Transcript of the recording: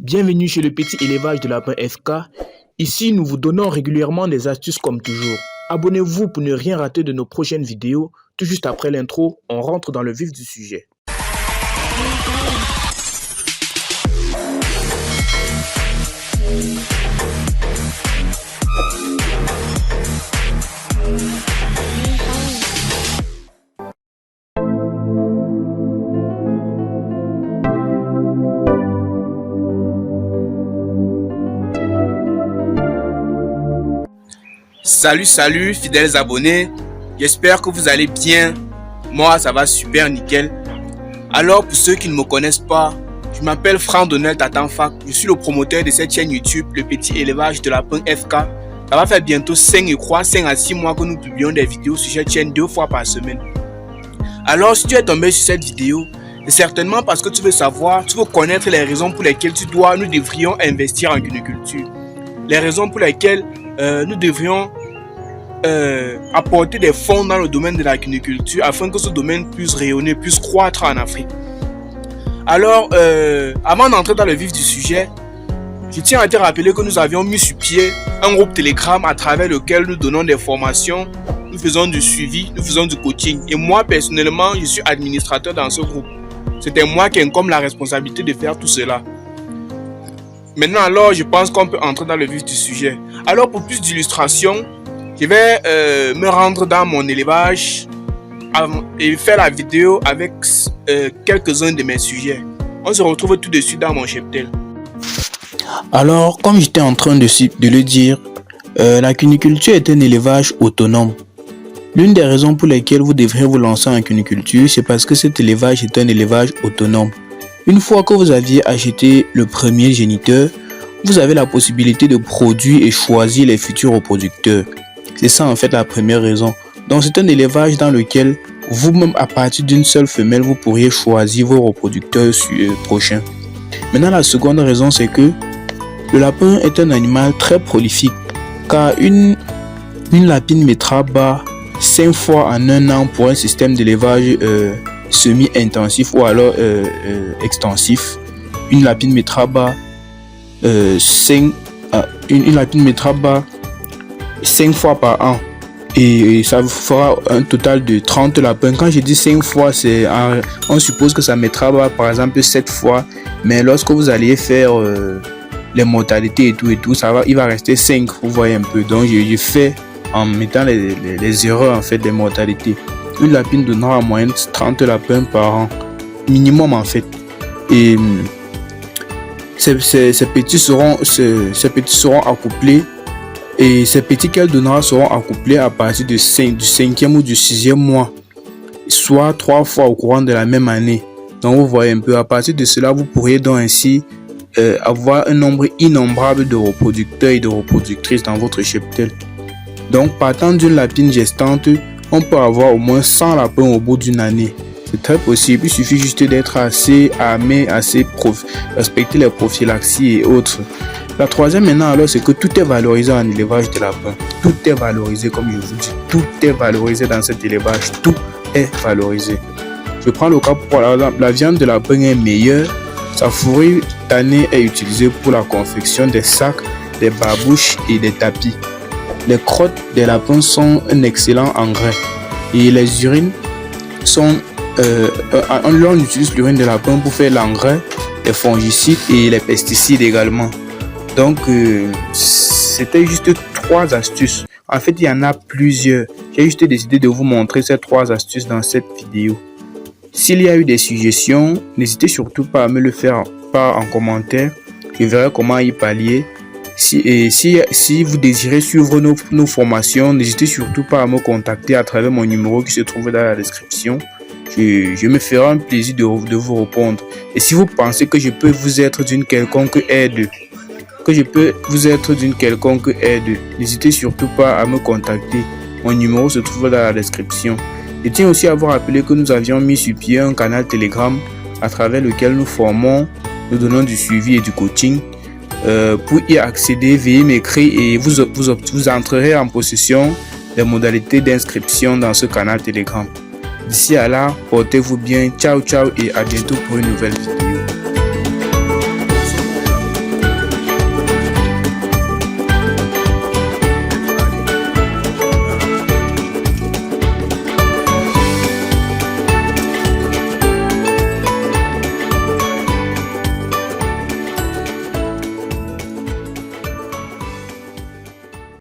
Bienvenue chez le petit élevage de lapin FK. Ici, nous vous donnons régulièrement des astuces comme toujours. Abonnez-vous pour ne rien rater de nos prochaines vidéos. Tout juste après l'intro, on rentre dans le vif du sujet. Salut fidèles abonnés, j'espère que vous allez bien. Moi ça va super nickel. Alors pour ceux qui ne me connaissent pas, je m'appelle Franck Donel Tatanfac. Je suis le promoteur de cette chaîne YouTube, le petit élevage de lapin FK. Ça va faire bientôt 5 à 6 mois que nous publions des vidéos sur cette chaîne 2 fois par semaine. Alors si tu es tombé sur cette vidéo, c'est certainement parce que tu veux connaître les raisons pour lesquelles nous devrions investir en cuniculture. Les raisons pour lesquelles nous devrions apporter des fonds dans le domaine de la cuniculture afin que ce domaine puisse rayonner, puisse croître en Afrique. Alors, avant d'entrer dans le vif du sujet, je tiens à te rappeler que nous avions mis sur pied un groupe Telegram à travers lequel nous donnons des formations, nous faisons du suivi, nous faisons du coaching. Et moi, personnellement, je suis administrateur dans ce groupe. C'était moi qui incombe la responsabilité de faire tout cela. Maintenant, alors, je pense qu'on peut entrer dans le vif du sujet. Alors, pour plus d'illustrations, je vais me rendre dans mon élevage et faire la vidéo avec quelques-uns de mes sujets. On se retrouve tout de suite dans mon cheptel. Alors, comme j'étais en train de le dire, la cuniculture est un élevage autonome. L'une des raisons pour lesquelles vous devriez vous lancer en cuniculture, c'est parce que cet élevage est un élevage autonome. Une fois que vous aviez acheté le premier géniteur, vous avez la possibilité de produire et choisir les futurs reproducteurs. C'est ça en fait la première raison. Donc c'est un élevage dans lequel vous-même à partir d'une seule femelle, vous pourriez choisir vos reproducteurs prochains. Maintenant la seconde raison c'est que le lapin est un animal très prolifique car une lapine mettra bas 5 fois en un an pour un système d'élevage semi-intensif ou alors extensif. Une lapine mettra bas 5 fois par an et ça vous fera un total de 30 lapins. Quand je dis 5 fois, on suppose que ça mettra bas par exemple 7 fois, mais lorsque vous allez faire les mortalités et tout, il va rester 5, vous voyez un peu. Donc je fais en mettant les erreurs en fait des mortalités. Une lapine donnera en moyenne 30 lapins par an, minimum en fait. Et ces petits seront accouplés. Et ces petits qu'elle donnera seront accouplés à partir du 5e ou du 6e mois, soit 3 fois au courant de la même année. Donc vous voyez un peu, à partir de cela, vous pourriez donc ainsi avoir un nombre innombrable de reproducteurs et de reproductrices dans votre cheptel. Donc partant d'une lapine gestante, on peut avoir au moins 100 lapins au bout d'une année. C'est très possible, il suffit juste d'être assez armé, respecter les prophylaxies et autres. La troisième maintenant alors, c'est que tout est valorisé en élevage de lapins. Tout est valorisé comme je vous dis. Tout est valorisé dans cet élevage. Tout est valorisé. Je prends le cas pour la viande de lapin est meilleure. Sa fourrure tannée est utilisée pour la confection des sacs, des barbouches et des tapis. Les crottes des lapins sont un excellent engrais. Et les urines sont... on utilise l'urine de lapin pour faire l'engrais, les fongicides et les pesticides également. Donc, c'était juste 3 astuces. En fait, il y en a plusieurs. J'ai juste décidé de vous montrer ces 3 astuces dans cette vidéo. S'il y a eu des suggestions, n'hésitez surtout pas à me le faire part en commentaire. Je verrai comment y pallier. Si vous désirez suivre nos formations, n'hésitez surtout pas à me contacter à travers mon numéro qui se trouve dans la description. Je me ferai un plaisir de vous répondre. Et si vous pensez que je peux vous être d'une quelconque aide, n'hésitez surtout pas à me contacter. Mon numéro se trouve dans la description. Je tiens aussi à vous rappeler que nous avions mis sur pied un canal Telegram à travers lequel nous donnons du suivi et du coaching. Pour y accéder, veuillez m'écrire et vous entrerez en possession des modalités d'inscription dans ce canal Telegram. D'ici à là, portez-vous bien, ciao et à bientôt pour une nouvelle vidéo.